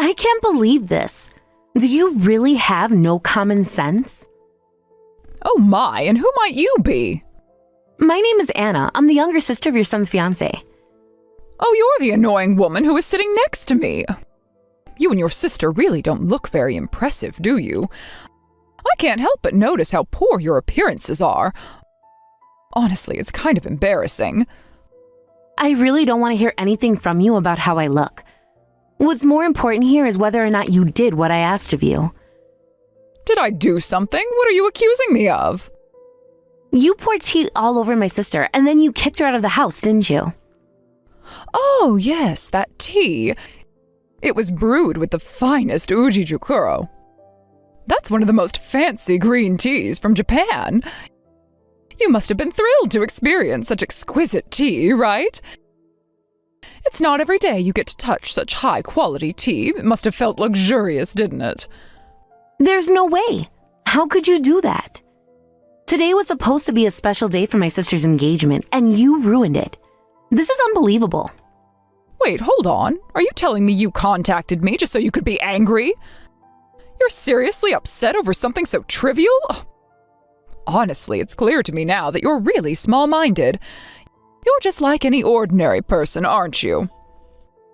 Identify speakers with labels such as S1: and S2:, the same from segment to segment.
S1: I can't believe this. Do you really have no common sense?
S2: Oh my, and who might you be?
S1: My name is Anna. I'm the younger sister of your son's fiancé.
S2: Oh, you're the annoying woman who is sitting next to me. You and your sister really don't look very impressive, do you? I can't help but notice how poor your appearances are. Honestly, it's kind of embarrassing.
S1: I really don't want to hear anything from you about how I look. What's more important here is whether or not you did what I asked of you.
S2: Did I do something? What are you accusing me of?
S1: You poured tea all over my sister, and then you kicked her out of the house, didn't you?
S2: Oh, yes, that tea. It was brewed with the finest Uji Jukuro. That's one of the most fancy green teas from Japan. You must have been thrilled to experience such exquisite tea, right? It's not every day you get to touch such high-quality tea. It must have felt luxurious, didn't it?
S1: There's no way. How could you do that? Today was supposed to be a special day for my sister's engagement, and you ruined it. This is unbelievable.
S2: Wait, hold on. Are you telling me you contacted me just so you could be angry? You're seriously upset over something so trivial? Honestly, it's clear to me now that you're really small-minded. You're just like any ordinary person, aren't you?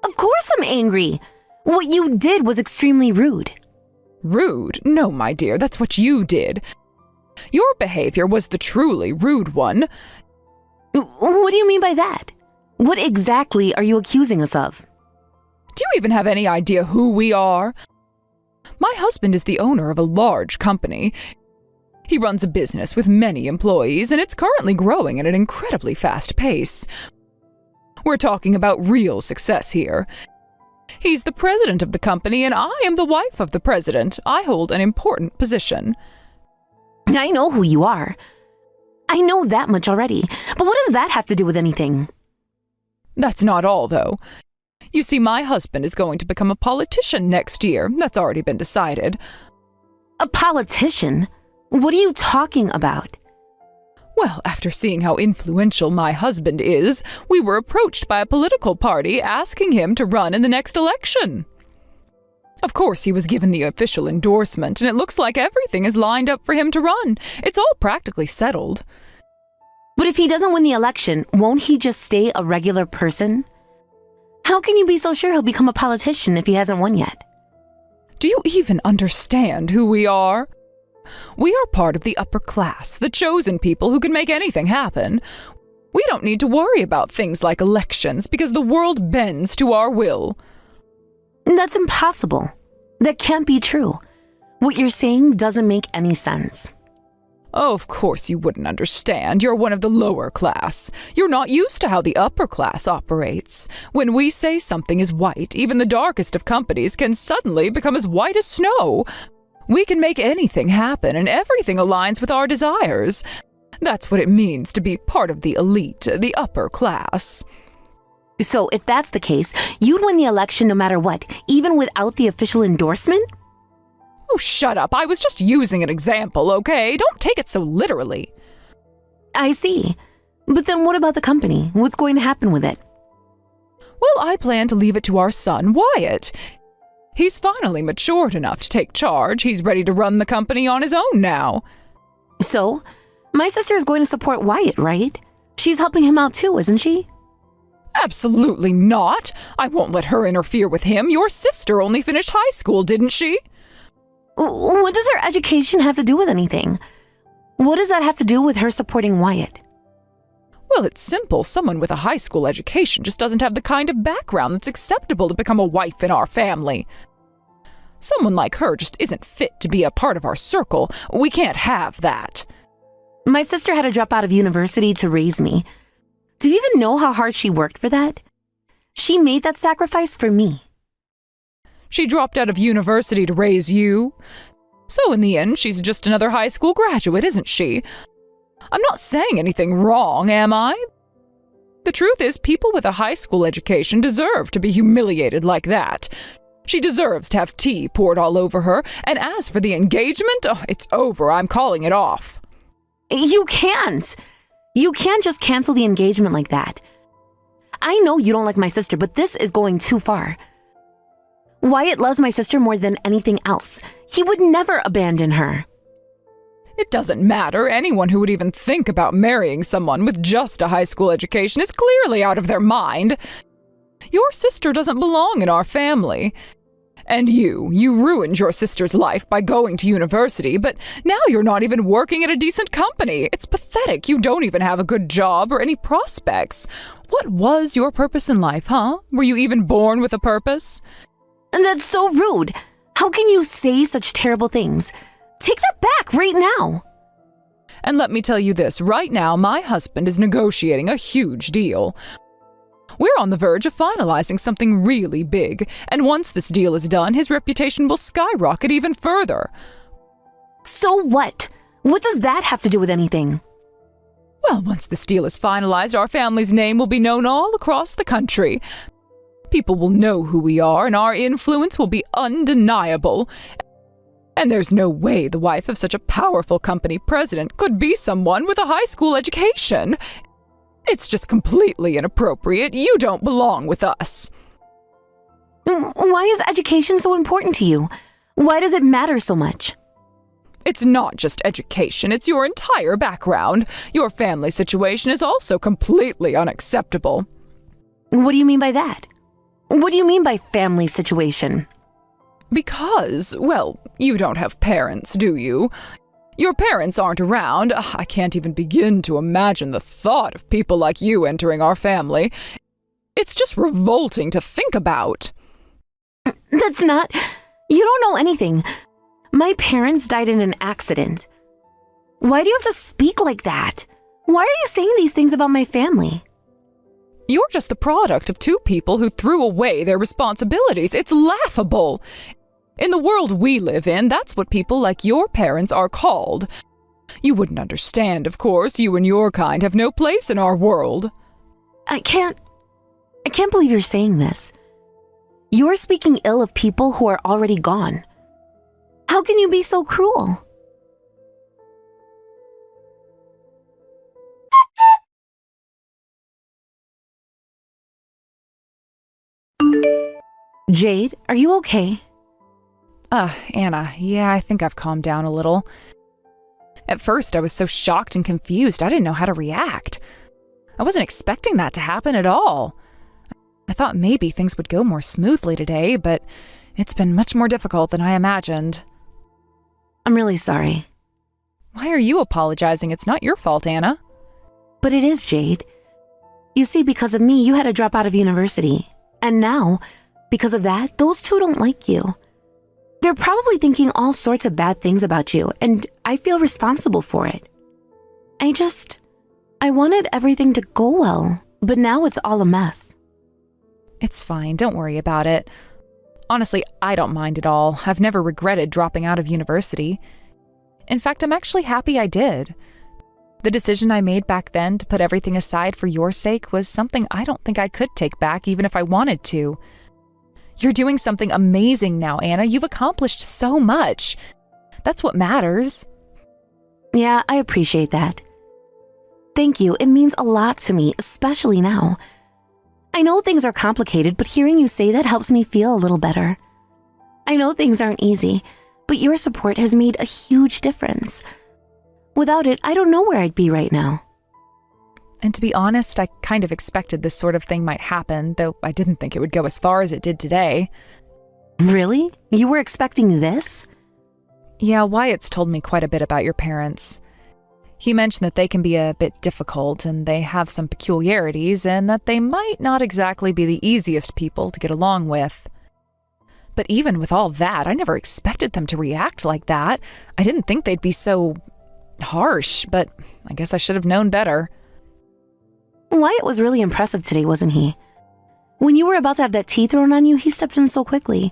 S1: Of course I'm angry. What you did was extremely rude.
S2: Rude? No, my dear, that's what you did. Your behavior was the truly rude one.
S1: What do you mean by that? What exactly are you accusing us of?
S2: Do you even have any idea who we are? My husband is the owner of a large company. He runs a business with many employees, and it's currently growing at an incredibly fast pace. We're talking about real success here. He's the president of the company, and I am the wife of the president. I hold an important position.
S1: I know who you are. I know that much already. But what does that have to do with anything?
S2: That's not all, though. You see, my husband is going to become a politician next year. That's already been decided.
S1: A politician? What are you talking about?
S2: Well, after seeing how influential my husband is, we were approached by a political party asking him to run in the next election. Of course, he was given the official endorsement, and it looks like everything is lined up for him to run. It's all practically settled.
S1: But if he doesn't win the election, won't he just stay a regular person? How can you be so sure he'll become a politician if he hasn't won yet?
S2: Do you even understand who we are? We are part of the upper class, the chosen people who can make anything happen. We don't need to worry about things like elections because the world bends to our will.
S1: That's impossible. That can't be true. What you're saying doesn't make any sense.
S2: Oh, of course you wouldn't understand. You're one of the lower class. You're not used to how the upper class operates. When we say something is white, even the darkest of companies can suddenly become as white as snow. We can make anything happen, and everything aligns with our desires. That's what it means to be part of the elite, the upper class.
S1: So if that's the case, you'd win the election no matter what, even without the official endorsement?
S2: Oh, shut up. I was just using an example, okay? Don't take it so literally.
S1: I see. But then what about the company? What's going to happen with it?
S2: Well, I plan to leave it to our son, Wyatt. He's finally matured enough to take charge. He's ready to run the company on his own now.
S1: So, my sister is going to support Wyatt, right? She's helping him out too, isn't she?
S2: Absolutely not. I won't let her interfere with him. Your sister only finished high school, didn't she?
S1: What does her education have to do with anything? What does that have to do with her supporting Wyatt?
S2: Well, it's simple. Someone with a high school education just doesn't have the kind of background that's acceptable to become a wife in our family. Someone like her just isn't fit to be a part of our circle. We can't have that.
S1: My sister had to drop out of university to raise me. Do you even know how hard she worked for that? She made that sacrifice for me.
S2: She dropped out of university to raise you. So in the end, she's just another high school graduate, isn't she? I'm not saying anything wrong, am I? The truth is, people with a high school education deserve to be humiliated like that. She deserves to have tea poured all over her, and as for the engagement, it's over. I'm calling it off.
S1: You can't. You can't just cancel the engagement like that. I know you don't like my sister, but this is going too far. Wyatt loves my sister more than anything else. He would never abandon her.
S2: It doesn't matter. Anyone who would even think about marrying someone with just a high school education is clearly out of their mind. Your sister doesn't belong in our family. And you ruined your sister's life by going to university, but now you're not even working at a decent company. It's pathetic. You don't even have a good job or any prospects. What was your purpose in life, huh? Were you even born with a purpose?
S1: And that's so rude. How can you say such terrible things? Take that back right now.
S2: And let me tell you this, right now my husband is negotiating a huge deal. We're on the verge of finalizing something really big, and once this deal is done, his reputation will skyrocket even further.
S1: So what? What does that have to do with anything?
S2: Well, once this deal is finalized, our family's name will be known all across the country. People will know who we are, and our influence will be undeniable. And there's no way the wife of such a powerful company president could be someone with a high school education. It's just completely inappropriate. You don't belong with us.
S1: Why is education so important to you? Why does it matter so much?
S2: It's not just education, it's your entire background. Your family situation is also completely unacceptable.
S1: What do you mean by that? What do you mean by family situation?
S2: Because, well, you don't have parents, do you? Your parents aren't around. I can't even begin to imagine the thought of people like you entering our family. It's just revolting to think about.
S1: That's not... You don't know anything. My parents died in an accident. Why do you have to speak like that? Why are you saying these things about my family?
S2: You're just the product of two people who threw away their responsibilities. It's laughable. In the world we live in, that's what people like your parents are called. You wouldn't understand, of course. You and your kind have no place in our world.
S1: I can't believe you're saying this. You're speaking ill of people who are already gone. How can you be so cruel? Jade, are you okay?
S2: Anna, yeah, I think I've calmed down a little. At first, I was so shocked and confused, I didn't know how to react. I wasn't expecting that to happen at all. I thought maybe things would go more smoothly today, but it's been much more difficult than I imagined.
S1: I'm really sorry.
S2: Why are you apologizing? It's not your fault, Anna.
S1: But it is, Jade. You see, because of me, you had to drop out of university. And now, because of that, those two don't like you. They're probably thinking all sorts of bad things about you, and I feel responsible for it. I wanted everything to go well, but now it's all a mess.
S2: It's fine, don't worry about it. Honestly, I don't mind at all. I've never regretted dropping out of university. In fact, I'm actually happy I did. The decision I made back then to put everything aside for your sake was something I don't think I could take back even if I wanted to. You're doing something amazing now, Anna. You've accomplished so much. That's what matters.
S1: Yeah, I appreciate that. Thank you. It means a lot to me, especially now. I know things are complicated, but hearing you say that helps me feel a little better. I know things aren't easy, but your support has made a huge difference. Without it, I don't know where I'd be right now.
S2: And to be honest, I kind of expected this sort of thing might happen, though I didn't think it would go as far as it did today.
S1: Really? You were expecting this?
S2: Yeah, Wyatt's told me quite a bit about your parents. He mentioned that they can be a bit difficult and they have some peculiarities and that they might not exactly be the easiest people to get along with. But even with all that, I never expected them to react like that. I didn't think they'd be so harsh, but I guess I should have known better.
S1: Wyatt was really impressive today, wasn't he? When you were about to have that tea thrown on you, he stepped in so quickly.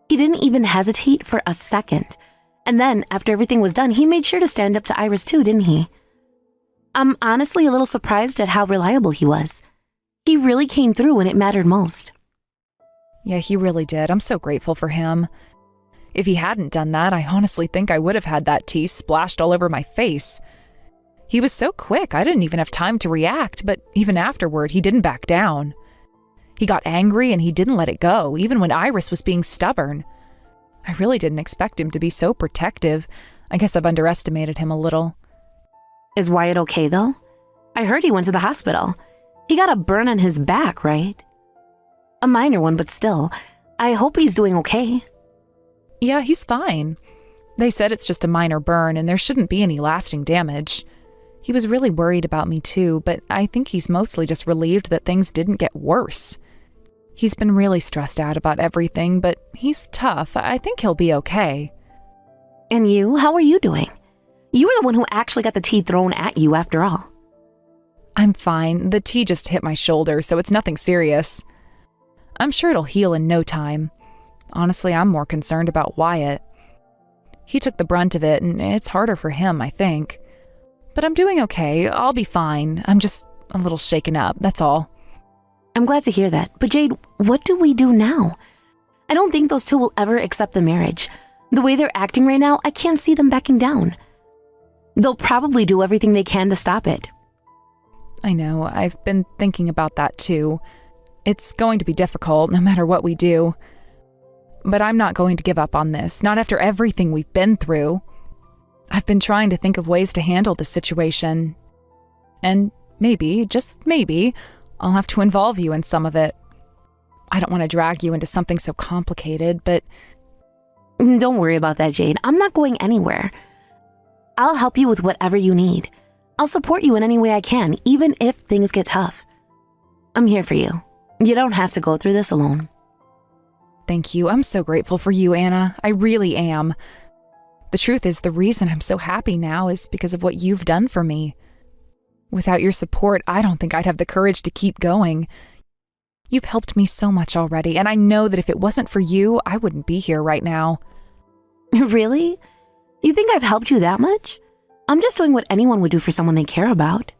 S1: He didn't even hesitate for a second. And then, after everything was done, he made sure to stand up to Iris too, didn't he? I'm honestly a little surprised at how reliable he was. He really came through when it mattered most.
S2: Yeah, he really did. I'm so grateful for him. If he hadn't done that, I honestly think I would have had that tea splashed all over my face. He was so quick, I didn't even have time to react, but even afterward, he didn't back down. He got angry and he didn't let it go, even when Iris was being stubborn. I really didn't expect him to be so protective. I guess I've underestimated him a little.
S1: Is Wyatt okay, though? I heard he went to the hospital. He got a burn on his back, right? A minor one, but still. I hope he's doing okay.
S2: Yeah, he's fine. They said it's just a minor burn and there shouldn't be any lasting damage. He was really worried about me too, but I think he's mostly just relieved that things didn't get worse. He's been really stressed out about everything, but he's tough. I think he'll be okay.
S1: And you? How are you doing? You were the one who actually got the tea thrown at you after all.
S2: I'm fine. The tea just hit my shoulder, so it's nothing serious. I'm sure it'll heal in no time. Honestly, I'm more concerned about Wyatt. He took the brunt of it, and it's harder for him, I think. But I'm doing okay. I'll be fine. I'm just a little shaken up, that's all.
S1: I'm glad to hear that. But Jade, what do we do now? I don't think those two will ever accept the marriage. The way they're acting right now, I can't see them backing down. They'll probably do everything they can to stop it.
S2: I know. I've been thinking about that too. It's going to be difficult, no matter what we do. But I'm not going to give up on this, not after everything we've been through. I've been trying to think of ways to handle the situation. And maybe, just maybe, I'll have to involve you in some of it. I don't want to drag you into something so complicated, but...
S1: Don't worry about that, Jade. I'm not going anywhere. I'll help you with whatever you need. I'll support you in any way I can, even if things get tough. I'm here for you. You don't have to go through this alone.
S2: Thank you. I'm so grateful for you, Anna. I really am. The truth is, the reason I'm so happy now is because of what you've done for me. Without your support, I don't think I'd have the courage to keep going. You've helped me so much already, and I know that if it wasn't for you, I wouldn't be here right now.
S1: Really? You think I've helped you that much? I'm just doing what anyone would do for someone they care about.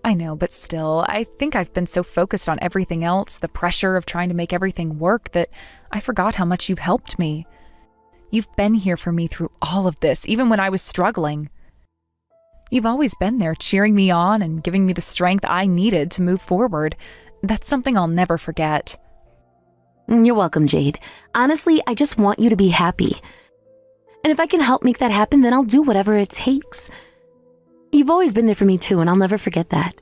S2: I know, but still, I think I've been so focused on everything else, the pressure of trying to make everything work, that I forgot how much you've helped me. You've been here for me through all of this, even when I was struggling. You've always been there cheering me on and giving me the strength I needed to move forward. That's something I'll never forget.
S1: You're welcome, Jade. Honestly, I just want you to be happy. And if I can help make that happen, then I'll do whatever it takes. You've always been there for me too, and I'll never forget that.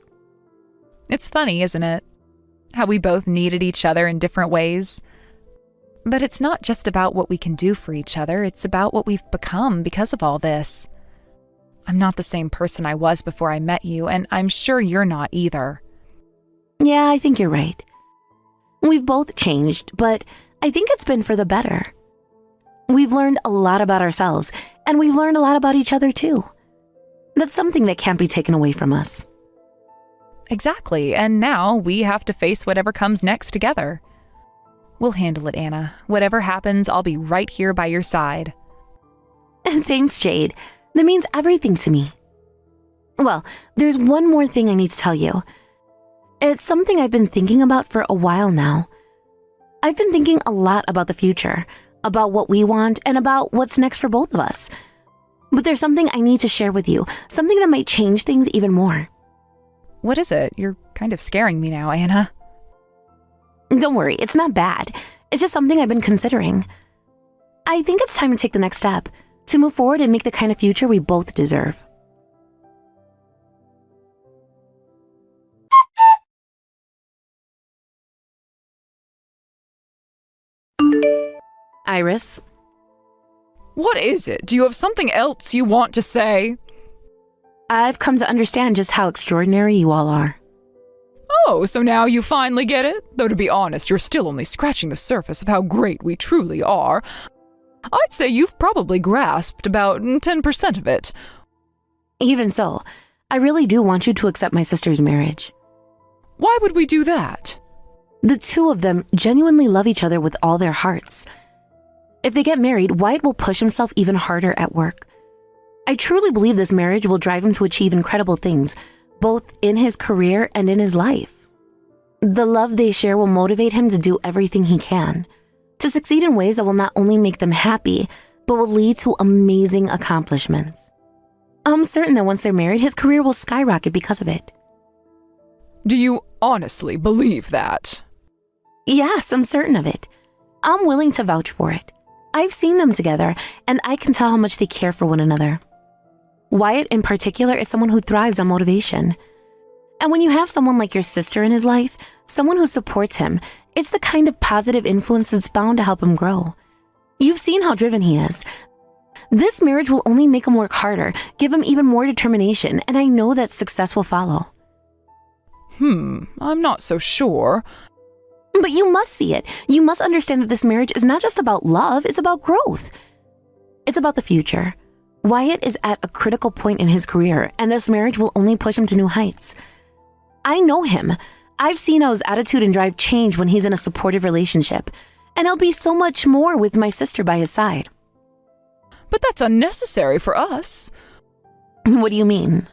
S2: It's funny, isn't it? How we both needed each other in different ways. But it's not just about what we can do for each other, it's about what we've become because of all this. I'm not the same person I was before I met you, and I'm sure you're not either.
S1: Yeah, I think you're right. We've both changed, but I think it's been for the better. We've learned a lot about ourselves, and we've learned a lot about each other too. That's something that can't be taken away from us.
S2: Exactly, and now we have to face whatever comes next together. We'll handle it, Anna. Whatever happens, I'll be right here by your side.
S1: Thanks, Jade. That means everything to me. Well, there's one more thing I need to tell you. It's something I've been thinking about for a while now. I've been thinking a lot about the future, about what we want, and about what's next for both of us. But there's something I need to share with you, something that might change things even more.
S2: What is it? You're kind of scaring me now, Anna.
S1: Don't worry, it's not bad. It's just something I've been considering. I think it's time to take the next step, to move forward and make the kind of future we both deserve. Iris?
S2: What is it? Do you have something else you want to say?
S1: I've come to understand just how extraordinary you all are.
S2: Oh, so now you finally get it? Though to be honest, you're still only scratching the surface of how great we truly are. I'd say you've probably grasped about 10% of it.
S1: Even so, I really do want you to accept my sister's marriage.
S2: Why would we do that?
S1: The two of them genuinely love each other with all their hearts. If they get married, Wyatt will push himself even harder at work. I truly believe this marriage will drive him to achieve incredible things, both in his career and in his life. The love they share will motivate him to do everything he can, to succeed in ways that will not only make them happy, but will lead to amazing accomplishments. I'm certain that once they're married, his career will skyrocket because of it.
S2: Do you honestly believe that?
S1: Yes, I'm certain of it. I'm willing to vouch for it. I've seen them together, and I can tell how much they care for one another. Wyatt, in particular, is someone who thrives on motivation. And when you have someone like your sister in his life, someone who supports him, it's the kind of positive influence that's bound to help him grow. You've seen how driven he is. This marriage will only make him work harder, give him even more determination, and I know that success will follow.
S2: I'm not so sure.
S1: But you must see it. You must understand that this marriage is not just about love, it's about growth. It's about the future. Wyatt is at a critical point in his career, and this marriage will only push him to new heights. I know him. I've seen how his attitude and drive change when he's in a supportive relationship, and he'll be so much more with my sister by his side.
S2: But that's unnecessary for us.
S1: What do you mean?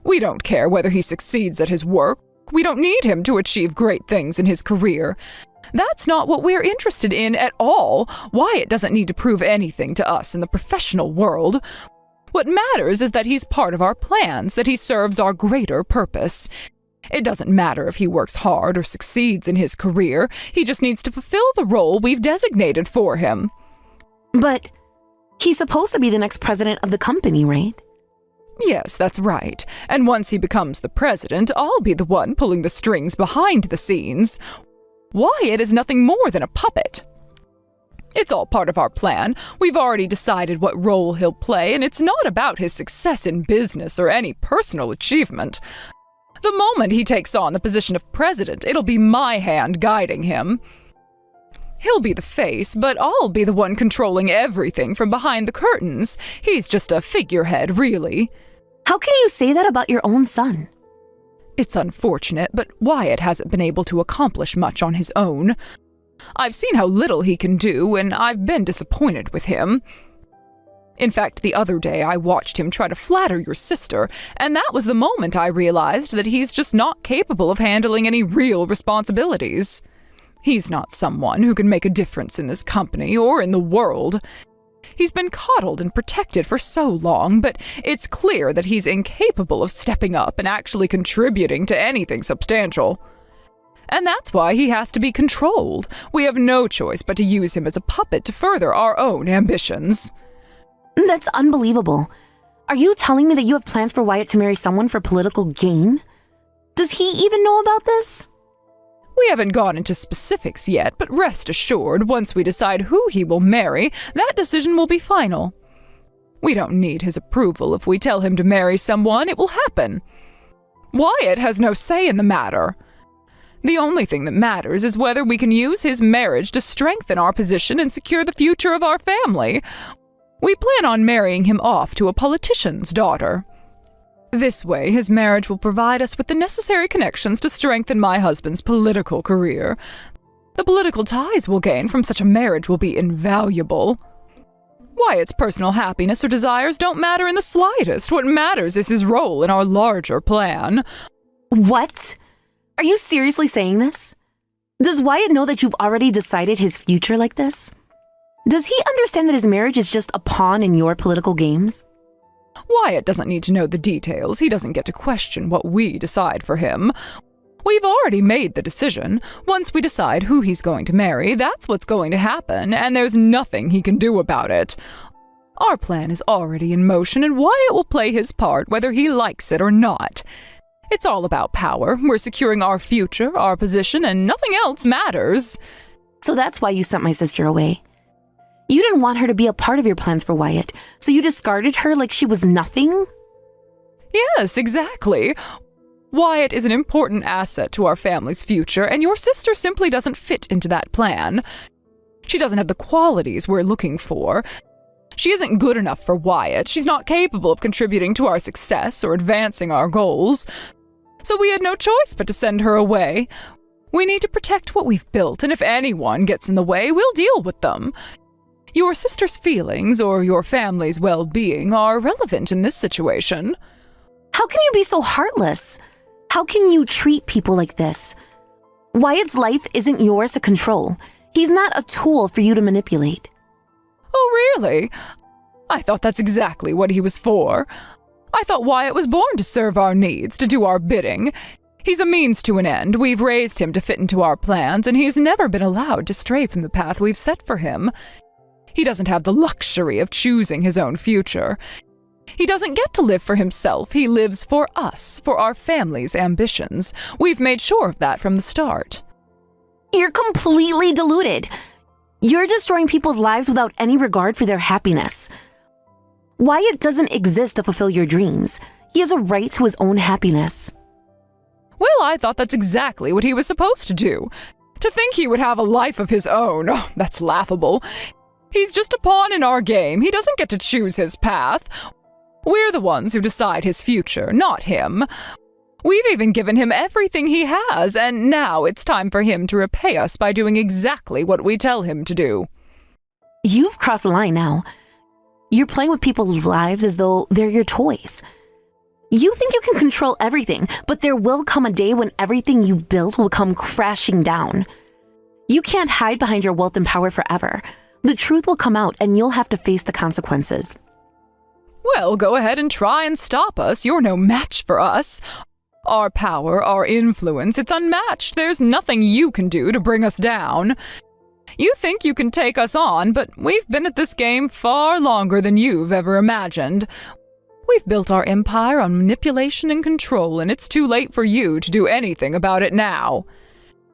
S2: We don't care whether he succeeds at his work. We don't need him to achieve great things in his career. That's not what we're interested in at all. Wyatt doesn't need to prove anything to us in the professional world. What matters is that he's part of our plans, that he serves our greater purpose. It doesn't matter if he works hard or succeeds in his career. He just needs to fulfill the role we've designated for him.
S1: But he's supposed to be the next president of the company, right?
S2: Yes, that's right. And once he becomes the president, I'll be the one pulling the strings behind the scenes. Wyatt is nothing more than a puppet. It's all part of our plan. We've already decided what role he'll play, and it's not about his success in business or any personal achievement. The moment he takes on the position of president, it'll be my hand guiding him. He'll be the face, but I'll be the one controlling everything from behind the curtains. He's just a figurehead, really.
S1: How can you say that about your own son?
S2: It's unfortunate, but Wyatt hasn't been able to accomplish much on his own. I've seen how little he can do, and I've been disappointed with him. In fact, the other day I watched him try to flatter your sister, and that was the moment I realized that he's just not capable of handling any real responsibilities. He's not someone who can make a difference in this company or in the world. He's been coddled and protected for so long, but it's clear that he's incapable of stepping up and actually contributing to anything substantial. And that's why he has to be controlled. We have no choice but to use him as a puppet to further our own ambitions.
S1: That's unbelievable. Are you telling me that you have plans for Wyatt to marry someone for political gain? Does he even know about this?
S2: We haven't gone into specifics yet, but rest assured, once we decide who he will marry, that decision will be final. We don't need his approval. If we tell him to marry someone, it will happen. Wyatt has no say in the matter. The only thing that matters is whether we can use his marriage to strengthen our position and secure the future of our family. We plan on marrying him off to a politician's daughter. This way, his marriage will provide us with the necessary connections to strengthen my husband's political career. The political ties we'll gain from such a marriage will be invaluable. Wyatt's personal happiness or desires don't matter in the slightest. What matters is his role in our larger plan.
S1: What? Are you seriously saying this? Does Wyatt know that you've already decided his future like this? Does he understand that his marriage is just a pawn in your political games?
S2: Wyatt doesn't need to know the details. He doesn't get to question what we decide for him. We've already made the decision. Once we decide who he's going to marry, that's what's going to happen, and there's nothing he can do about it. Our plan is already in motion, and Wyatt will play his part whether he likes it or not. It's all about power. We're securing our future, our position, and nothing else matters.
S1: So that's why you sent my sister away. You didn't want her to be a part of your plans for Wyatt, so you discarded her like she was nothing?
S2: Yes, exactly. Wyatt is an important asset to our family's future, and your sister simply doesn't fit into that plan. She doesn't have the qualities we're looking for. She isn't good enough for Wyatt. She's not capable of contributing to our success or advancing our goals. So we had no choice but to send her away. We need to protect what we've built, and if anyone gets in the way, we'll deal with them. Your sister's feelings or your family's well-being are irrelevant in this situation.
S1: How can you be so heartless? How can you treat people like this? Wyatt's life isn't yours to control. He's not a tool for you to manipulate.
S2: Oh, really? I thought that's exactly what he was for. I thought Wyatt was born to serve our needs, to do our bidding. He's a means to an end. We've raised him to fit into our plans, and he's never been allowed to stray from the path we've set for him. He doesn't have the luxury of choosing his own future. He doesn't get to live for himself. He lives for us, for our family's ambitions. We've made sure of that from the start.
S1: You're completely deluded. You're destroying people's lives without any regard for their happiness. Wyatt doesn't exist to fulfill your dreams. He has a right to his own happiness.
S2: Well, I thought that's exactly what he was supposed to do. To think he would have a life of his own, oh, that's laughable. He's just a pawn in our game. He doesn't get to choose his path. We're the ones who decide his future, not him. We've even given him everything he has, and now it's time for him to repay us by doing exactly what we tell him to do.
S1: You've crossed the line now. You're playing with people's lives as though they're your toys. You think you can control everything, but there will come a day when everything you've built will come crashing down. You can't hide behind your wealth and power forever. The truth will come out, and you'll have to face the consequences.
S2: Well, go ahead and try and stop us. You're no match for us. Our power, our influence, it's unmatched. There's nothing you can do to bring us down. You think you can take us on, but we've been at this game far longer than you've ever imagined. We've built our empire on manipulation and control, and it's too late for you to do anything about it now.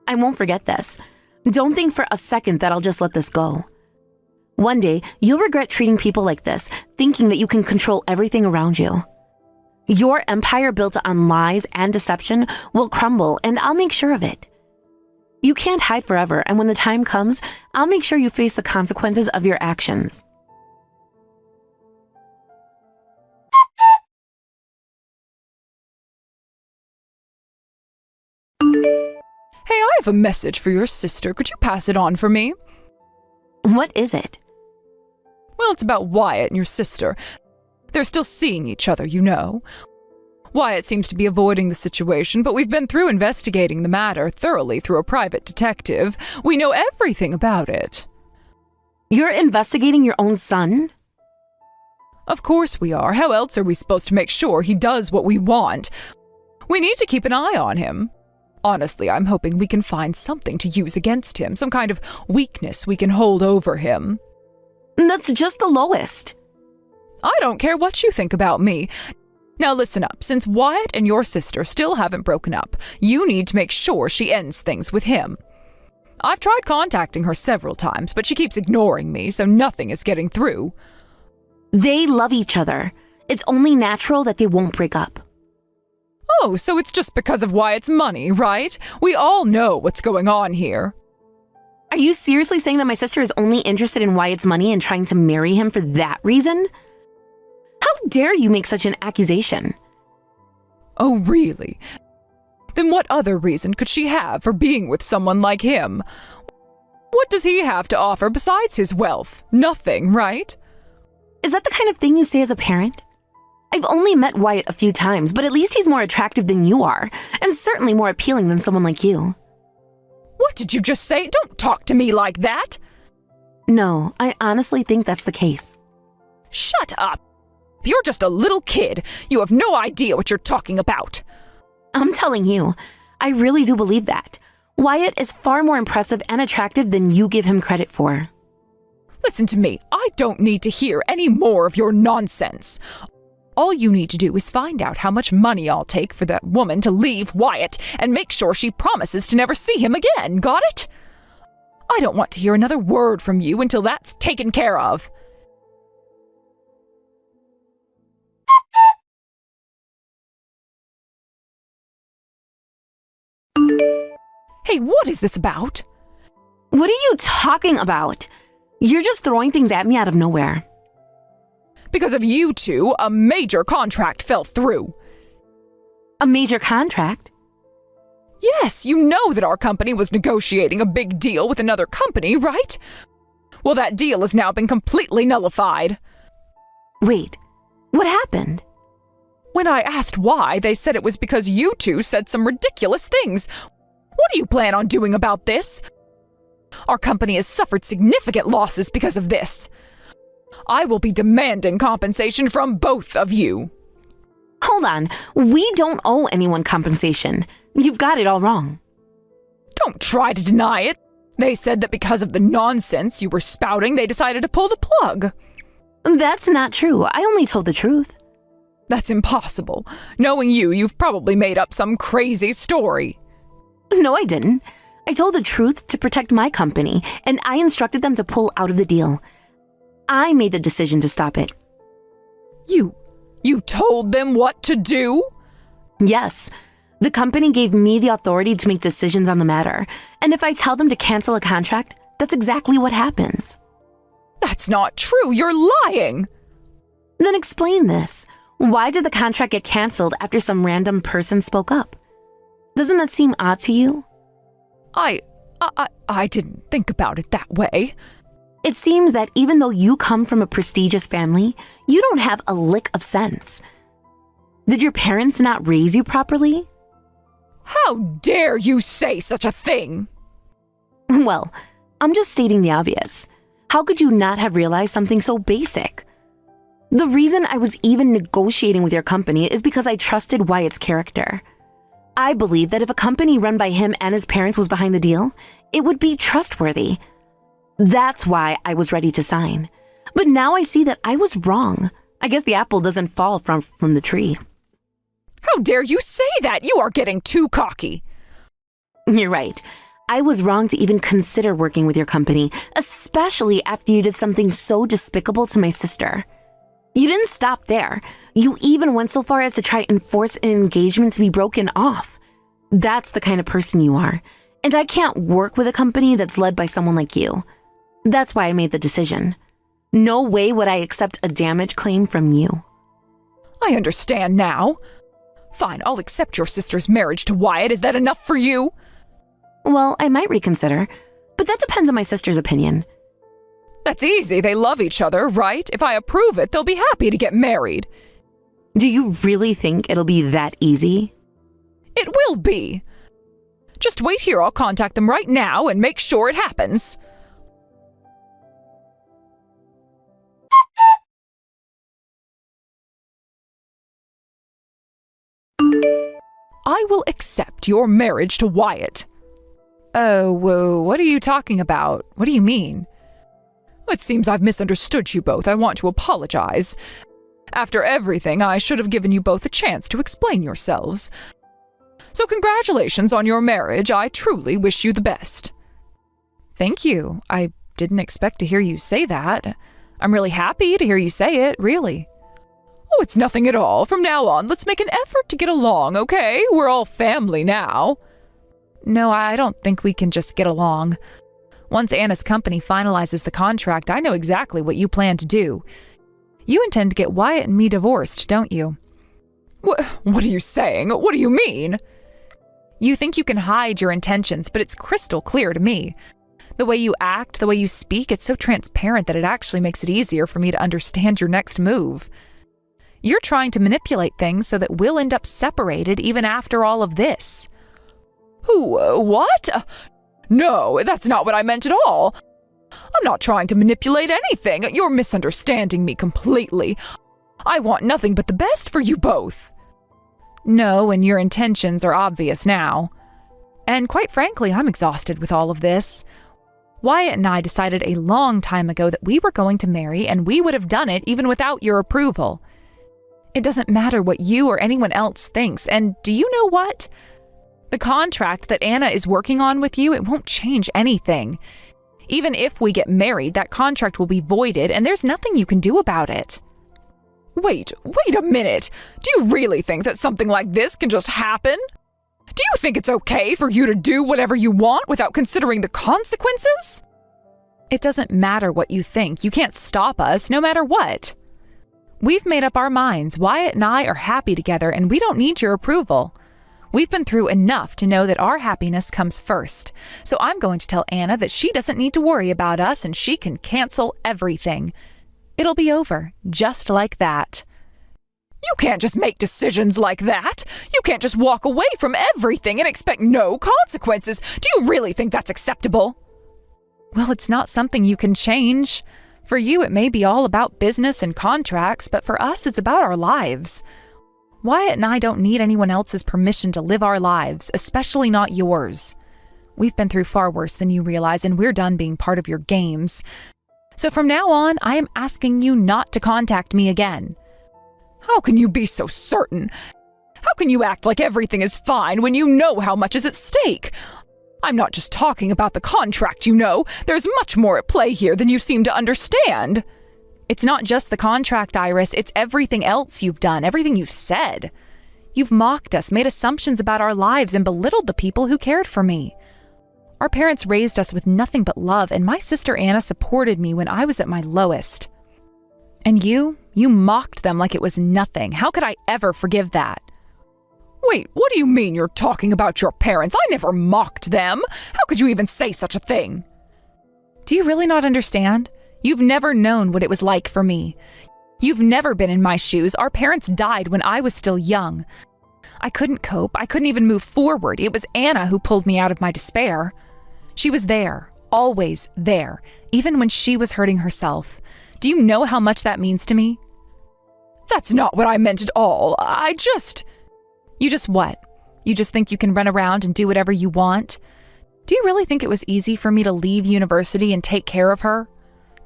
S1: I won't forget this. Don't think for a second that I'll just let this go. One day, you'll regret treating people like this, thinking that you can control everything around you. Your empire built on lies and deception will crumble, and I'll make sure of it. You can't hide forever, and when the time comes, I'll make sure you face the consequences of your actions.
S2: Hey, I have a message for your sister. Could you pass it on for me?
S1: What is it?
S2: Well, it's about Wyatt and your sister. They're still seeing each other, you know. Wyatt seems to be avoiding the situation, but we've been through investigating the matter thoroughly through a private detective. We know everything about it.
S1: You're investigating your own son?
S2: Of course we are. How else are we supposed to make sure he does what we want? We need to keep an eye on him. Honestly, I'm hoping we can find something to use against him, some kind of weakness we can hold over him.
S1: That's just the lowest.
S2: I don't care what you think about me. Now listen up, since Wyatt and your sister still haven't broken up, you need to make sure she ends things with him. I've tried contacting her several times, but she keeps ignoring me, so nothing is getting through.
S1: They love each other. It's only natural that they won't break up.
S2: Oh, so it's just because of Wyatt's money, right? We all know what's going on here.
S1: Are you seriously saying that my sister is only interested in Wyatt's money and trying to marry him for that reason? How dare you make such an accusation?
S2: Oh, really? Then what other reason could she have for being with someone like him? What does he have to offer besides his wealth? Nothing, right?
S1: Is that the kind of thing you say as a parent? I've only met Wyatt a few times, but at least he's more attractive than you are, and certainly more appealing than someone like you.
S2: What did you just say? Don't talk to me like that!
S1: No, I honestly think that's the case.
S2: Shut up! You're just a little kid. You have no idea what you're talking about.
S1: I'm telling you, I really do believe that. Wyatt is far more impressive and attractive than you give him credit for.
S2: Listen to me. I don't need to hear any more of your nonsense. All you need to do is find out how much money I'll take for that woman to leave Wyatt and make sure she promises to never see him again. Got it? I don't want to hear another word from you until that's taken care of. Hey, what is this about?
S1: What are you talking about? You're just throwing things at me out of nowhere.
S2: Because of you two, a major contract fell through.
S1: A major contract?
S2: Yes, you know that our company was negotiating a big deal with another company, right? Well, that deal has now been completely nullified.
S1: Wait, what happened?
S2: When I asked why, they said it was because you two said some ridiculous things. What do you plan on doing about this? Our company has suffered significant losses because of this. I will be demanding compensation from both of you.
S1: Hold on, we don't owe anyone compensation. You've got it all wrong.
S2: Don't try to deny it. They said that because of the nonsense you were spouting, they decided to pull the plug.
S1: That's not true. I only told the truth.
S2: That's impossible. Knowing you, you've probably made up some crazy story.
S1: No, I didn't. I told the truth to protect my company, and I instructed them to pull out of the deal. I made the decision to stop it.
S2: You told them what to do?
S1: Yes. The company gave me the authority to make decisions on the matter, and if I tell them to cancel a contract, that's exactly what happens.
S2: That's not true. You're lying.
S1: Then explain this. Why did the contract get canceled after some random person spoke up? Doesn't that seem odd to you?
S2: I didn't think about it that way.
S1: It seems that even though you come from a prestigious family, you don't have a lick of sense. Did your parents not raise you properly?
S2: How dare you say such a thing?
S1: Well, I'm just stating the obvious. How could you not have realized something so basic? The reason I was even negotiating with your company is because I trusted Wyatt's character. I believe that if a company run by him and his parents was behind the deal, it would be trustworthy. That's why I was ready to sign. But now I see that I was wrong. I guess the apple doesn't fall from the tree.
S2: How dare you say that? You are getting too cocky.
S1: You're right. I was wrong to even consider working with your company, especially after you did something so despicable to my sister. You didn't stop there. You even went so far as to try and force an engagement to be broken off. That's the kind of person you are. And I can't work with a company that's led by someone like you. That's why I made the decision. No way would I accept a damage claim from you.
S2: I understand now. Fine, I'll accept your sister's marriage to Wyatt. Is that enough for you?
S1: Well, I might reconsider, but that depends on my sister's opinion.
S2: That's easy. They love each other, right? If I approve it, they'll be happy to get married.
S1: Do you really think it'll be that easy?
S2: It will be. Just wait here. I'll contact them right now and make sure it happens. I will accept your marriage to Wyatt. Oh, whoa, what are you talking about? What do you mean? It seems I've misunderstood you both. I want to apologize. After everything, I should have given you both a chance to explain yourselves. So congratulations on your marriage. I truly wish you the best. Thank you. I didn't expect to hear you say that. I'm really happy to hear you say it, really. Oh, it's nothing at all. From now on, let's make an effort to get along, okay? We're all family now. No, I don't think we can just get along. Once Anna's company finalizes the contract, I know exactly what you plan to do. You intend to get Wyatt and me divorced, don't you? What are you saying? What do you mean? You think you can hide your intentions, but it's crystal clear to me. The way you act, the way you speak, it's so transparent that it actually makes it easier for me to understand your next move. You're trying to manipulate things so that we'll end up separated even after all of this. What? No, that's not what I meant at all. I'm not trying to manipulate anything. You're misunderstanding me completely. I want nothing but the best for you both. No, and your intentions are obvious now. And quite frankly, I'm exhausted with all of this. Wyatt and I decided a long time ago that we were going to marry, and we would have done it even without your approval. It doesn't matter what you or anyone else thinks, and do you know what? The contract that Anna is working on with you, it won't change anything. Even if we get married, that contract will be voided, and there's nothing you can do about it. Wait a minute. Do you really think that something like this can just happen? Do you think it's okay for you to do whatever you want without considering the consequences? It doesn't matter what you think. You can't stop us, no matter what. We've made up our minds. Wyatt and I are happy together, and we don't need your approval. We've been through enough to know that our happiness comes first. So I'm going to tell Anna that she doesn't need to worry about us and she can cancel everything. It'll be over, just like that. You can't just make decisions like that. You can't just walk away from everything and expect no consequences. Do you really think that's acceptable? Well, it's not something you can change. For you, it may be all about business and contracts, but for us, it's about our lives. Wyatt and I don't need anyone else's permission to live our lives, especially not yours. We've been through far worse than you realize, and we're done being part of your games. So from now on, I am asking you not to contact me again. How can you be so certain? How can you act like everything is fine when you know how much is at stake? I'm not just talking about the contract, you know. There's much more at play here than you seem to understand. It's not just the contract, Iris. It's everything else you've done, everything you've said. You've mocked us, made assumptions about our lives, and belittled the people who cared for me. Our parents raised us with nothing but love, and my sister Anna supported me when I was at my lowest. And you mocked them like it was nothing. How could I ever forgive that? Wait, what do you mean you're talking about your parents? I never mocked them. How could you even say such a thing? Do you really not understand? You've never known what it was like for me. You've never been in my shoes. Our parents died when I was still young. I couldn't cope. I couldn't even move forward. It was Anna who pulled me out of my despair. She was there, always there, even when she was hurting herself. Do you know how much that means to me? That's not what I meant at all. You just what? You just think you can run around and do whatever you want? Do you really think it was easy for me to leave university and take care of her?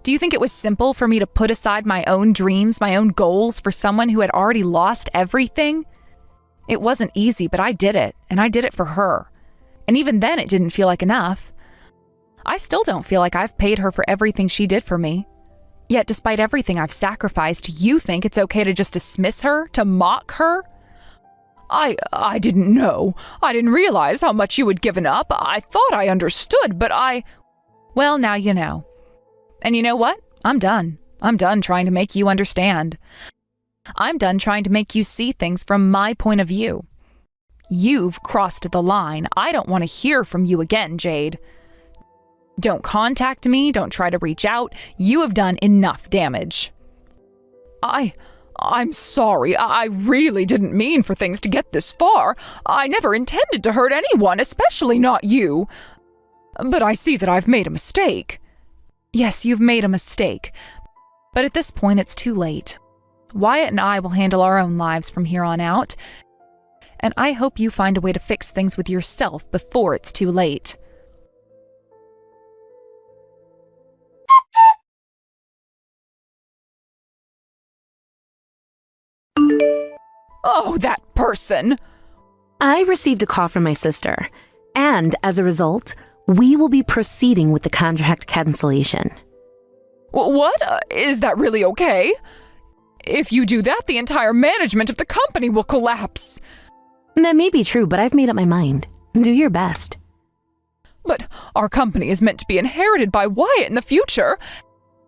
S2: Do you think it was simple for me to put aside my own dreams, my own goals for someone who had already lost everything? It wasn't easy, but I did it, and I did it for her. And even then, it didn't feel like enough. I still don't feel like I've paid her for everything she did for me. Yet, despite everything I've sacrificed, you think it's okay to just dismiss her, to mock her? I didn't know. I didn't realize how much you had given up. I thought I understood, but well, now you know. And you know what? I'm done. I'm done trying to make you understand. I'm done trying to make you see things from my point of view. You've crossed the line. I don't want to hear from you again, Jade. Don't contact me. Don't try to reach out. You have done enough damage. I'm sorry. I really didn't mean for things to get this far. I never intended to hurt anyone, especially not you. But I see that I've made a mistake. Yes, you've made a mistake. But at this point, it's too late. Wyatt and I will handle our own lives from here on out. And I hope you find a way to fix things with yourself before it's too late. Oh, that person!
S1: I received a call from my sister, and as a result, we will be proceeding with the contract cancellation.
S2: What? Is that really okay? If you do that, the entire management of the company will collapse.
S1: That may be true, but I've made up my mind. Do your best.
S2: But our company is meant to be inherited by Wyatt in the future.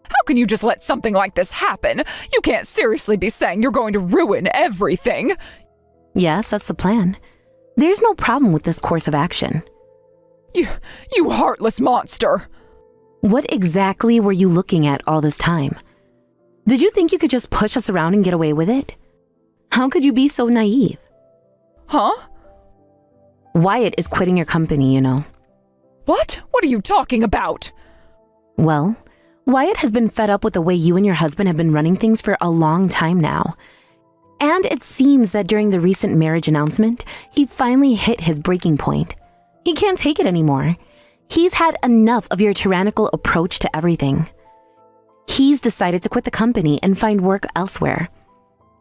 S2: How can you just let something like this happen? You can't seriously be saying you're going to ruin everything.
S1: Yes, that's the plan. There's no problem with this course of action.
S2: You heartless monster.
S1: What exactly were you looking at all this time? Did you think you could just push us around and get away with it? How could you be so naive?
S2: Huh?
S1: Wyatt is quitting your company, you know.
S2: What? What are you talking about?
S1: Well, Wyatt has been fed up with the way you and your husband have been running things for a long time now. And it seems that during the recent marriage announcement, he finally hit his breaking point. He can't take it anymore. He's had enough of your tyrannical approach to everything. He's decided to quit the company and find work elsewhere.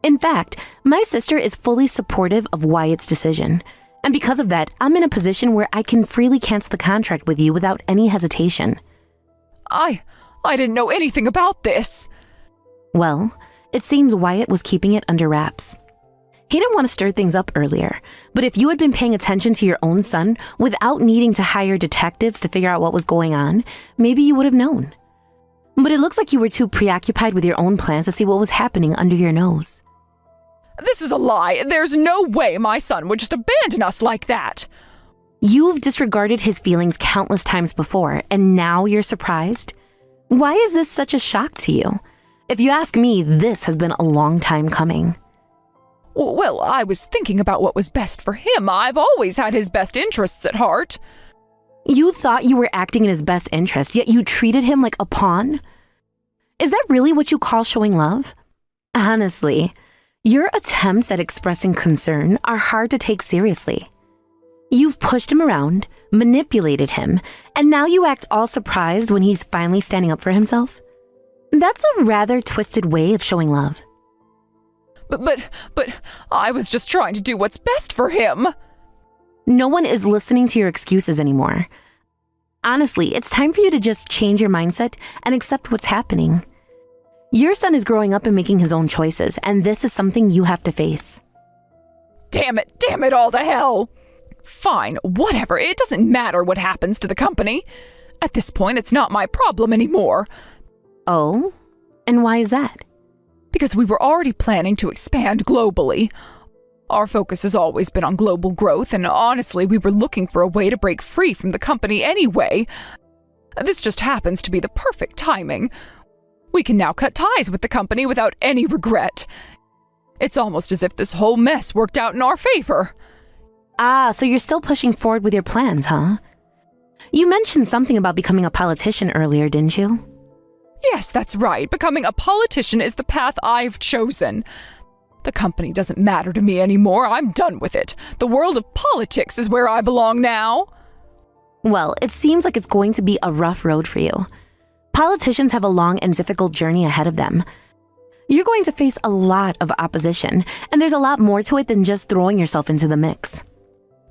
S1: In fact, my sister is fully supportive of Wyatt's decision. And because of that, I'm in a position where I can freely cancel the contract with you without any hesitation.
S2: I didn't know anything about this.
S1: Well, it seems Wyatt was keeping it under wraps. He didn't want to stir things up earlier, but if you had been paying attention to your own son without needing to hire detectives to figure out what was going on, maybe you would have known. But it looks like you were too preoccupied with your own plans to see what was happening under your nose.
S2: This is a lie. There's no way my son would just abandon us like that.
S1: You've disregarded his feelings countless times before, and now you're surprised? Why is this such a shock to you? If you ask me, this has been a long time coming.
S2: Well, I was thinking about what was best for him. I've always had his best interests at heart.
S1: You thought you were acting in his best interest, yet you treated him like a pawn? Is that really what you call showing love? Honestly, Your attempts at expressing concern are hard to take seriously. You've pushed him around, manipulated him, and now you act all surprised when he's finally standing up for himself. That's a rather twisted way of showing love.
S2: But I was just trying to do what's best for him.
S1: No one is listening to your excuses anymore. Honestly, it's time for you to just change your mindset and accept what's happening. Your son is growing up and making his own choices, and this is something you have to face.
S2: Damn it all to hell! Fine, whatever, it doesn't matter what happens to the company. At this point, it's not my problem anymore.
S1: Oh? And why is that?
S2: Because we were already planning to expand globally. Our focus has always been on global growth, and honestly, we were looking for a way to break free from the company anyway. This just happens to be the perfect timing. We can now cut ties with the company without any regret. It's almost as if this whole mess worked out in our favor.
S1: Ah, so you're still pushing forward with your plans, huh? You mentioned something about becoming a politician earlier, didn't you?
S2: Yes, that's right. Becoming a politician is the path I've chosen. The company doesn't matter to me anymore. I'm done with it. The world of politics is where I belong now.
S1: Well, it seems like it's going to be a rough road for you. Politicians have a long and difficult journey ahead of them. You're going to face a lot of opposition, and there's a lot more to it than just throwing yourself into the mix.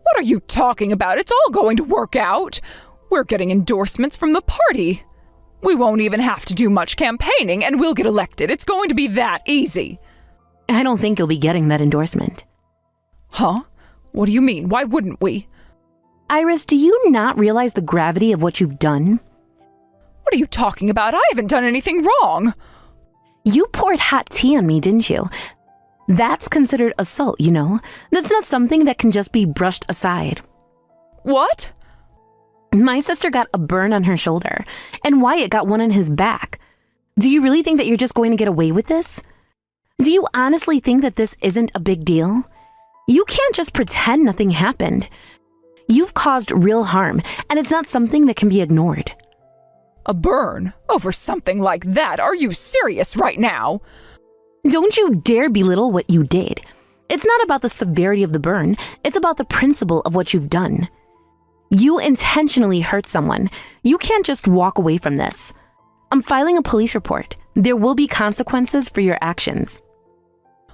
S2: What are you talking about? It's all going to work out. We're getting endorsements from the party. We won't even have to do much campaigning, and we'll get elected. It's going to be that easy.
S1: I don't think you'll be getting that endorsement.
S2: Huh? What do you mean? Why wouldn't we?
S1: Iris, do you not realize the gravity of what you've done?
S2: What are you talking about? I haven't done anything wrong.
S1: You poured hot tea on me, didn't you? That's considered assault, you know? That's not something that can just be brushed aside.
S2: What?
S1: My sister got a burn on her shoulder, and Wyatt got one on his back. Do you really think that you're just going to get away with this? Do you honestly think that this isn't a big deal? You can't just pretend nothing happened. You've caused real harm, and it's not something that can be ignored.
S2: A burn? Over something like that? Are you serious right now?
S1: Don't you dare belittle what you did. It's not about the severity of the burn, it's about the principle of what you've done. You intentionally hurt someone. You can't just walk away from this. I'm filing a police report. There will be consequences for your actions.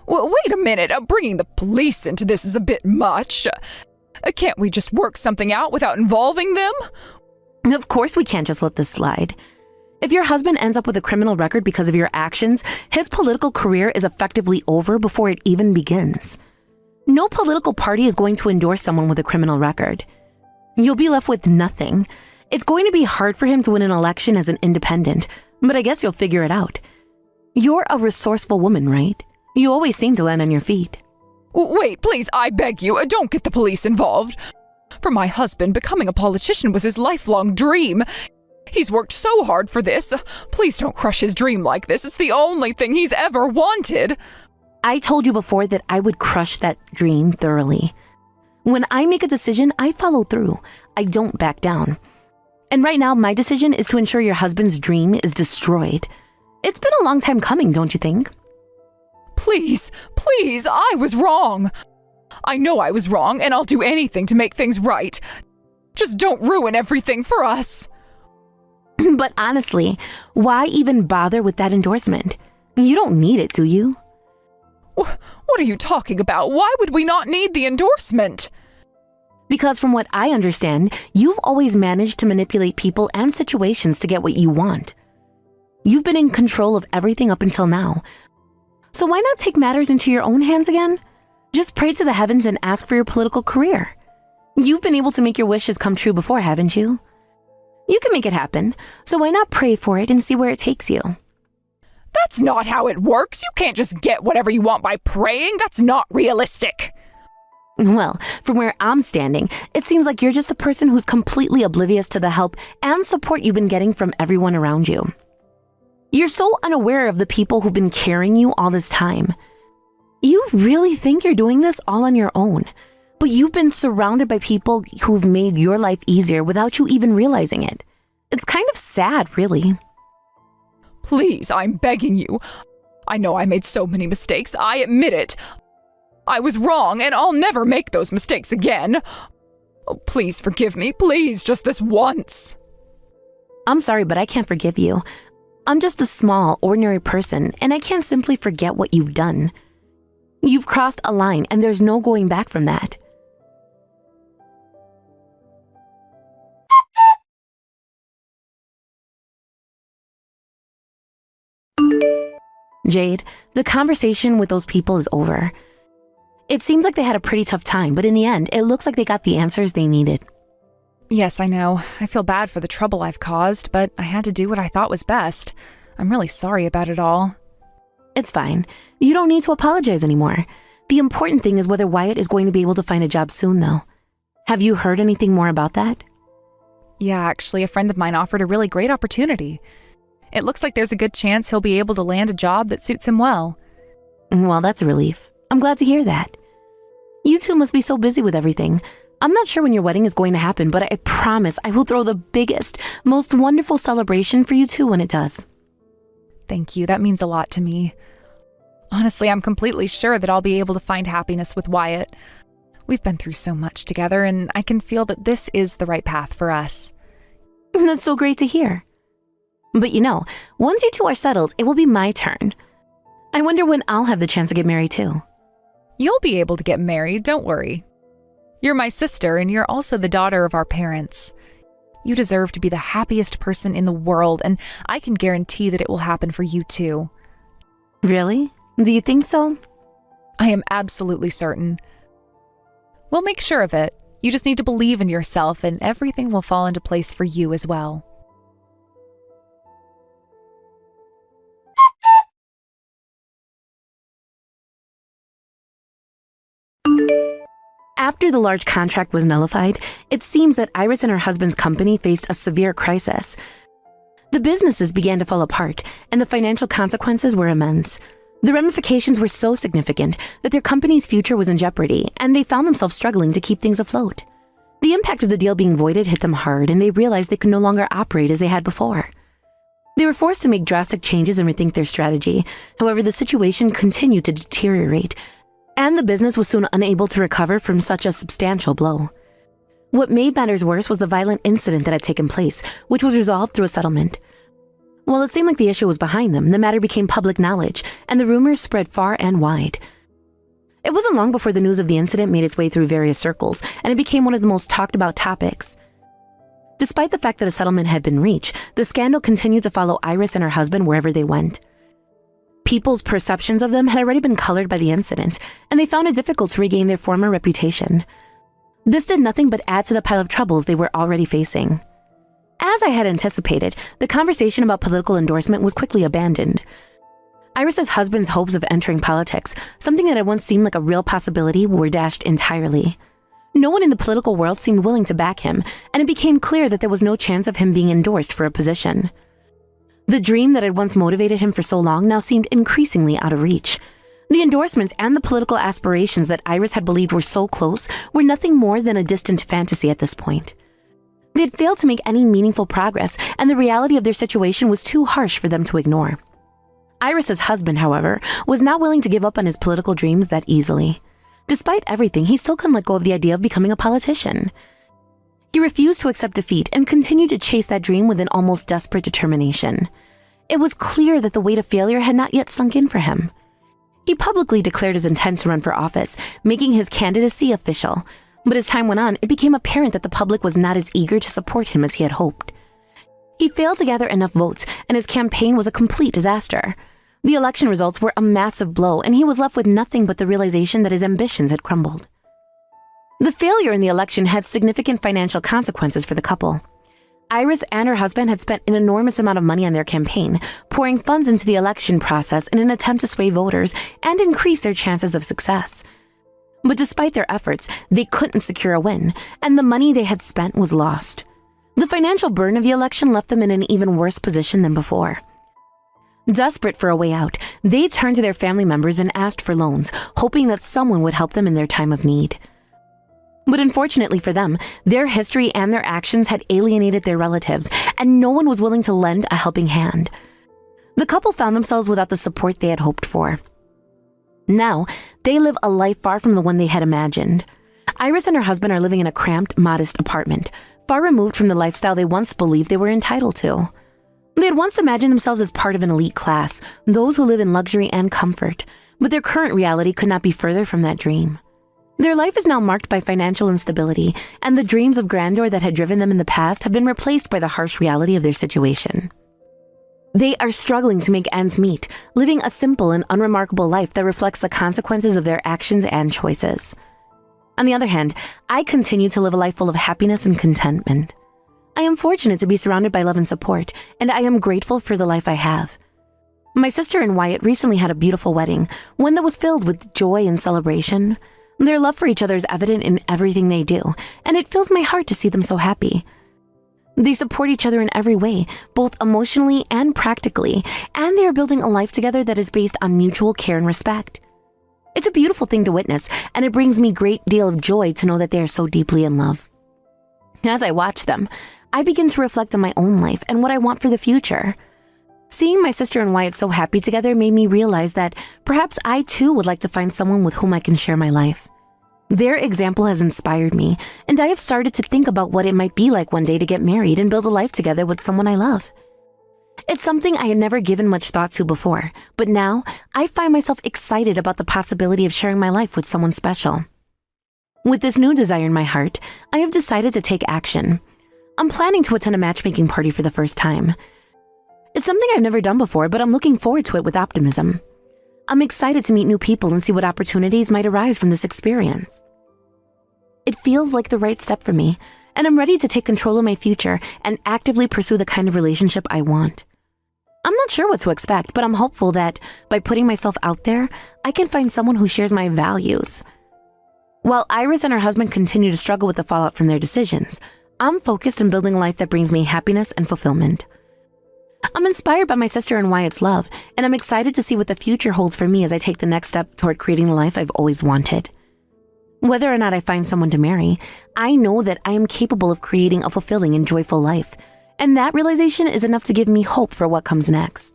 S2: Well, wait a minute. Bringing the police into this is a bit much. Can't we just work something out without involving them?
S1: Of course we can't just let this slide. If your husband ends up with a criminal record because of your actions, his political career is effectively over before it even begins. No political party is going to endorse someone with a criminal record. You'll be left with nothing. It's going to be hard for him to win an election as an independent, but I guess you'll figure it out. You're a resourceful woman, right? You always seem to land on your feet.
S2: Wait, please, I beg you, don't get the police involved. For my husband, becoming a politician was his lifelong dream. He's worked so hard for this. Please don't crush his dream like this. It's the only thing he's ever wanted.
S1: I told you before that I would crush that dream thoroughly. When I make a decision, I follow through. I don't back down. And right now, my decision is to ensure your husband's dream is destroyed. It's been a long time coming, don't you think?
S2: Please, I was wrong. I know I was wrong, and I'll do anything to make things right. Just don't ruin everything for us.
S1: But honestly, why even bother with that endorsement? You don't need it, do you?
S2: What are you talking about? Why would we not need the endorsement?
S1: Because from what I understand, you've always managed to manipulate people and situations to get what you want. You've been in control of everything up until now. So why not take matters into your own hands again? Just pray to the heavens and ask for your political career. You've been able to make your wishes come true before, haven't you? You can make it happen, so why not pray for it and see where it takes you?
S2: That's not how it works. You can't just get whatever you want by praying. That's not realistic.
S1: Well, from where I'm standing, it seems like you're just a person who's completely oblivious to the help and support you've been getting from everyone around you. You're so unaware of the people who've been carrying you all this time. You really think you're doing this all on your own, but you've been surrounded by people who've made your life easier without you even realizing it. It's kind of sad, really.
S2: Please, I'm begging you. I know I made so many mistakes. I admit it. I was wrong, and I'll never make those mistakes again. Oh, please forgive me. Please, just this once.
S1: I'm sorry, but I can't forgive you. I'm just a small, ordinary person, and I can't simply forget what you've done. You've crossed a line, and there's no going back from that. Jade, the conversation with those people is over. It seems like they had a pretty tough time, but in the end, it looks like they got the answers they needed.
S2: Yes, I know. I feel bad for the trouble I've caused, but I had to do what I thought was best. I'm really sorry about it all.
S1: It's fine. You don't need to apologize anymore. The important thing is whether Wyatt is going to be able to find a job soon, though. Have you heard anything more about that?
S2: Yeah, actually, a friend of mine offered a really great opportunity. It looks like there's a good chance he'll be able to land a job that suits him well.
S1: Well, that's a relief. I'm glad to hear that. You two must be so busy with everything. I'm not sure when your wedding is going to happen, but I promise I will throw the biggest, most wonderful celebration for you two when it does.
S2: Thank you. That means a lot to me. Honestly, I'm completely sure that I'll be able to find happiness with Wyatt. We've been through so much together, and I can feel that this is the right path for us.
S1: That's so great to hear. But you know, once you two are settled, it will be my turn. I wonder when I'll have the chance to get married too.
S2: You'll be able to get married, don't worry. You're my sister, and you're also the daughter of our parents. You deserve to be the happiest person in the world, and I can guarantee that it will happen for you too.
S1: Really? Do you think so?
S2: I am absolutely certain. We'll make sure of it. You just need to believe in yourself, and everything will fall into place for you as well.
S1: After the large contract was nullified, it seems that Iris and her husband's company faced a severe crisis. The businesses began to fall apart, and the financial consequences were immense. The ramifications were so significant that their company's future was in jeopardy, and they found themselves struggling to keep things afloat. The impact of the deal being voided hit them hard, and they realized they could no longer operate as they had before. They were forced to make drastic changes and rethink their strategy. However, the situation continued to deteriorate, and the business was soon unable to recover from such a substantial blow. What made matters worse was the violent incident that had taken place, which was resolved through a settlement. While it seemed like the issue was behind them, the matter became public knowledge, and the rumors spread far and wide. It wasn't long before the news of the incident made its way through various circles, and it became one of the most talked about topics. Despite the fact that a settlement had been reached, the scandal continued to follow Iris and her husband wherever they went. People's perceptions of them had already been colored by the incident, and they found it difficult to regain their former reputation. This did nothing but add to the pile of troubles they were already facing. As I had anticipated, the conversation about political endorsement was quickly abandoned. Iris's husband's hopes of entering politics, something that had once seemed like a real possibility, were dashed entirely. No one in the political world seemed willing to back him, and it became clear that there was no chance of him being endorsed for a position. The dream that had once motivated him for so long now seemed increasingly out of reach. The endorsements and the political aspirations that Iris had believed were so close were nothing more than a distant fantasy at this point. They had failed to make any meaningful progress, and the reality of their situation was too harsh for them to ignore. Iris's husband, however, was not willing to give up on his political dreams that easily. Despite everything, he still couldn't let go of the idea of becoming a politician. He refused to accept defeat and continued to chase that dream with an almost desperate determination. It was clear that the weight of failure had not yet sunk in for him. He publicly declared his intent to run for office, making his candidacy official. But as time went on, it became apparent that the public was not as eager to support him as he had hoped. He failed to gather enough votes, and his campaign was a complete disaster. The election results were a massive blow, and he was left with nothing but the realization that his ambitions had crumbled. The failure in the election had significant financial consequences for the couple. Iris and her husband had spent an enormous amount of money on their campaign, pouring funds into the election process in an attempt to sway voters and increase their chances of success. But despite their efforts, they couldn't secure a win, and the money they had spent was lost. The financial burden of the election left them in an even worse position than before. Desperate for a way out, they turned to their family members and asked for loans, hoping that someone would help them in their time of need. But unfortunately for them, their history and their actions had alienated their relatives, and no one was willing to lend a helping hand. The couple found themselves without the support they had hoped for. Now, they live a life far from the one they had imagined. Iris and her husband are living in a cramped, modest apartment, far removed from the lifestyle they once believed they were entitled to. They had once imagined themselves as part of an elite class, those who live in luxury and comfort, but their current reality could not be further from that dream. Their life is now marked by financial instability, and the dreams of grandeur that had driven them in the past have been replaced by the harsh reality of their situation. They are struggling to make ends meet, living a simple and unremarkable life that reflects the consequences of their actions and choices. On the other hand, I continue to live a life full of happiness and contentment. I am fortunate to be surrounded by love and support, and I am grateful for the life I have. My sister and Wyatt recently had a beautiful wedding, one that was filled with joy and celebration. Their love for each other is evident in everything they do, and it fills my heart to see them so happy. They support each other in every way, both emotionally and practically, and they are building a life together that is based on mutual care and respect. It's a beautiful thing to witness, and it brings me a great deal of joy to know that they are so deeply in love. As I watch them, I begin to reflect on my own life and what I want for the future. Seeing my sister and Wyatt so happy together made me realize that perhaps I too would like to find someone with whom I can share my life. Their example has inspired me, and I have started to think about what it might be like one day to get married and build a life together with someone I love. It's something I had never given much thought to before, but now I find myself excited about the possibility of sharing my life with someone special. With this new desire in my heart, I have decided to take action. I'm planning to attend a matchmaking party for the first time. It's something I've never done before, but I'm looking forward to it with optimism. I'm excited to meet new people and see what opportunities might arise from this experience. It feels like the right step for me, and I'm ready to take control of my future and actively pursue the kind of relationship I want. I'm not sure what to expect, but I'm hopeful that by putting myself out there, I can find someone who shares my values. While Iris and her husband continue to struggle with the fallout from their decisions, I'm focused on building a life that brings me happiness and fulfillment. I'm inspired by my sister and Wyatt's love, and I'm excited to see what the future holds for me as I take the next step toward creating the life I've always wanted. Whether or not I find someone to marry, I know that I am capable of creating a fulfilling and joyful life, and that realization is enough to give me hope for what comes next.